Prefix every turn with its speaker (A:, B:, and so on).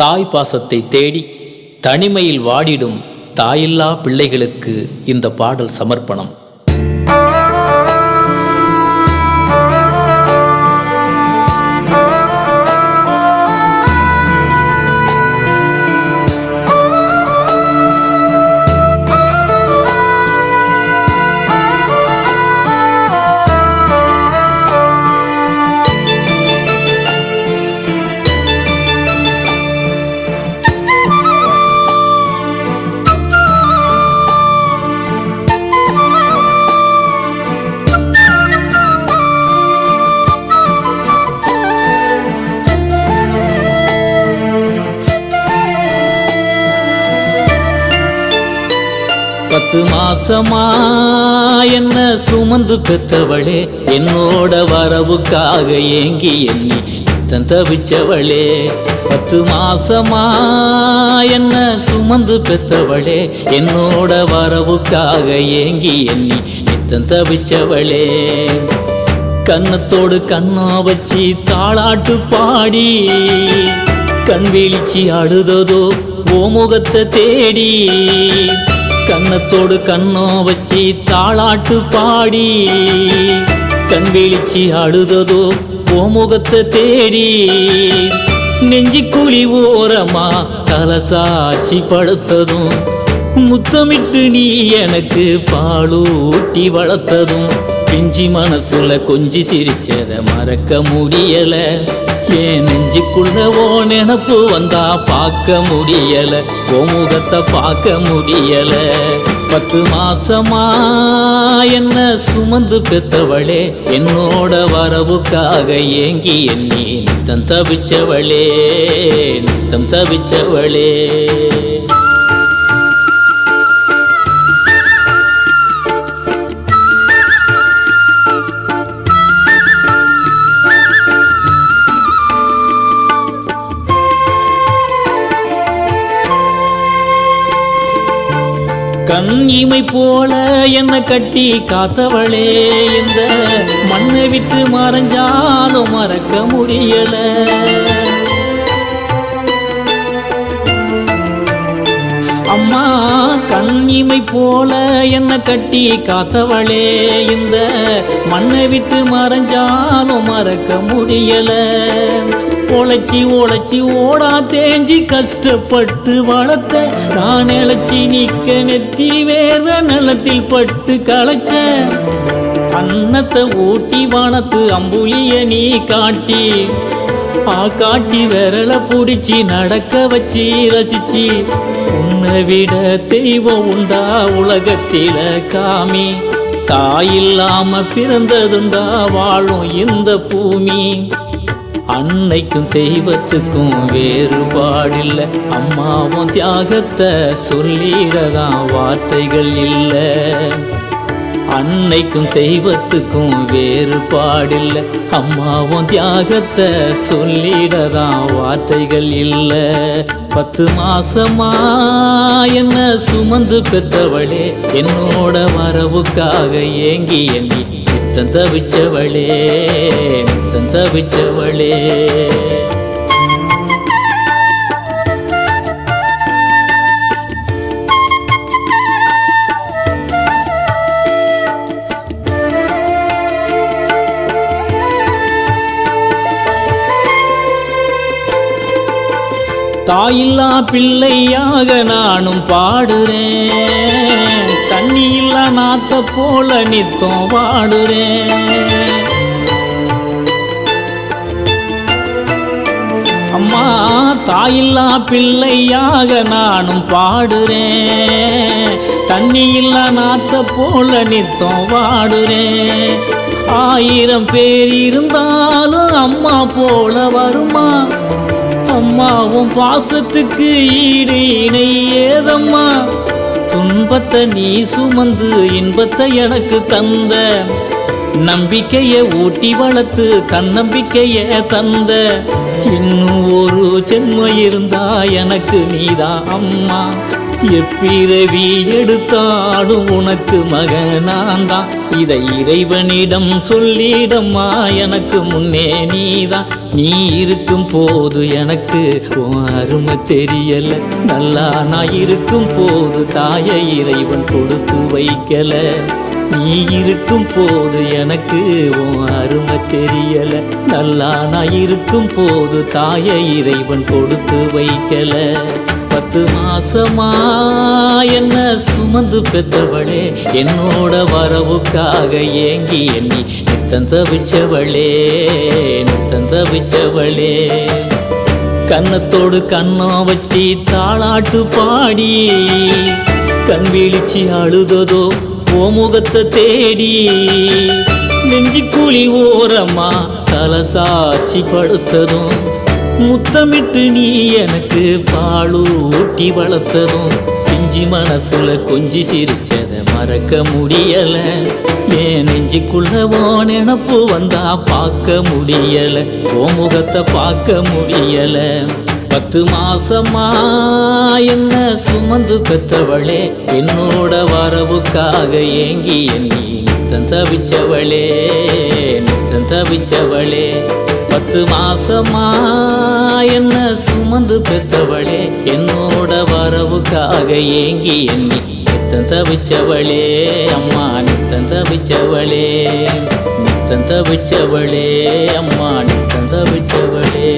A: தாய் பாசத்தை தேடி தனிமையில் வாடிடும் தாயில்லா பிள்ளைகளுக்கு இந்த பாடல் சமர்ப்பணம். பத்து மாசமா என்ன சுமந்து பெற்றவளே, என்னோட வரவுக்காக ஏங்கி எண்ணி நித்தம் தவிச்சவளே. 10 மாசமா என்ன சுமந்து பெற்றவளே, என்னோட வரவுக்காக ஏங்கி எண்ணி நித்தம் தவிச்சவளே. கண்ணத்தோடு கண்ணா வச்சு தாளாட்டு பாடி கண் வீழ்ச்சி அழுததோ ஓ முகத்தை தேடி. கண்ணத்தோடு கண்ணோ வச்சு தாளாட்டு பாடி கண் வீழ்ச்சி அழுததோ ஓ முகத்தை தேடி. நெஞ்சிக்குழி ஓரமா தலசாட்சி படுத்ததும் முத்தமிட்டு நீ எனக்கு பாலூட்டி வளர்த்ததும் பிஞ்சி மனசுல கொஞ்சி சிரிச்சத மறக்க முடியல. ஏன் நெஞ்சுக்குள்ள ஓ நினப்பு வந்தா பார்க்க முடியல, ஓ முகத்தை பார்க்க முடியல. 10 மாசமா என்ன சுமந்து பெற்றவளே, என்னோட வரவுக்காக ஏங்கி எண்ணி நித்தம் தவிச்சவளே, நித்தம் தவிச்சவளே. கண் இமை போல என்ன கட்டி காத்தவளே, இந்த மண்ணை விட்டு மறைஞ்சாலும் மறக்க முடியல. அம்மா கண் இமை போல என்ன கட்டி காத்தவளே, இந்த மண்ணை விட்டு மறைஞ்சாலும் மறக்க முடியல. உழைச்சி உழைச்சி ஓடா தேஞ்சி கஷ்டப்பட்டு வளர்த்த நான் இழைச்சி நிக்க நெத்தி வேர்வ நிலத்தில் பட்டு களைச்ச. அன்னத்தை ஊட்டி வானத்து அம்புலிய நீ காட்டி காட்டி விரல புடிச்சி நடக்க வச்சி ரசிச்சி. உன்னை விட தெய்வம் உண்டா உலகத்தில காமி, தாயில்லாம பிறந்ததுண்டா வாழும் இந்த பூமி. அன்னைக்கும் தெய்வத்துக்கும் வேறுபாடில்ல, அம்மாவும் தியாகத்தை சொல்லிடதான் வார்த்தைகள் இல்லை. அன்னைக்கும் தெய்வத்துக்கும் வேறுபாடில்ல, அம்மாவும் தியாகத்தை சொல்லிடதான் வார்த்தைகள் இல்லை. 10 மாசமா என்ன சுமந்து பெற்றவளே, என்னோட வரவுக்காக ஏங்கி எண்ணி நித்தம் தவிச்சவளே, நித்தம் தவிச்சவளே. தாயில்லா பிள்ளையாக நானும் பாடுறேன், தண்ணியில்லா நாத்த போல நித்தம் பாடுறேன். அம்மா தாயில்லா பிள்ளையாக நானும் பாடுறேன், தண்ணியில்லா நாத்த போல நித்தம் பாடுறேன். 1000 பேர் இருந்தாலும் அம்மா போல வருமா, அம்மாவும் பாசத்துக்கு ஈடு இணை ஏதம்மா. துன்பத்தை நீ சுமந்து இன்பத்தை எனக்கு தந்த, நம்பிக்கைய ஊட்டி வளர்த்து தன்னம்பிக்கைய தந்த. இன்னும் ஒரு ஜென்மம் இருந்தா எனக்கு நீதான் அம்மா, எப்பிறவி எடுத்தாலும் உனக்கு மகனாந்தான். இதை இறைவனிடம் சொல்லிடம்மா, எனக்கு முன்னே நீதான். நீ இருக்கும் போது எனக்கு உன் அருமை தெரியல. நல்லா நான் இருக்கும் போது தாயை இறைவன் கொடுத்து வைக்கல. நீ இருக்கும் போது எனக்கு உன் அருமை தெரியல. நல்லா நான் இருக்கும் போது தாயை இறைவன் கொடுத்து வைக்கல. 10 மாசமா என்ன சுமந்து பெற்றவளே, என்னோட வரவுக்காக ஏங்கி எண்ணி நித்தம் தவிச்சவளே, நித்தம் தவிச்சவளே. கன்னத்தோடு கண்ணம் வச்சு தாளாட்டு பாடி கண் விழிச்சு அழுததோ ஓ முகத்தை தேடி. நெஞ்சிக்குழி ஓரமா தலை சாட்சி படுத்ததும், முத்தமிட்டு நீ எனக்கு பாலூட்டி வளர்த்ததும், பிஞ்சி மனசுல கொஞ்சி சிரிச்சத மறக்க முடியல. ஏன் நெஞ்சுக்குள்ளவோ நினப்பு வந்தா பார்க்க முடியல, ஓ முகத்தை பார்க்க முடியல. 10 மாசமா என்ன சுமந்து பெற்றவளே, என்னோட வரவுக்காக ஏங்கி எண்ணி நித்தம் தவிச்சவளே, நித்தம் தவிச்சவளே. 10 மாசமா என்ன சுமந்து பெற்றவளே, என்னோட வரவுக்காக ஏங்கி எண்ணி நித்தம் தவிச்சவளே, அம்மா நித்தம் தவிச்சவளே, நித்தம் தவிச்சவளே, அம்மா நித்தம் தவிச்சவளே.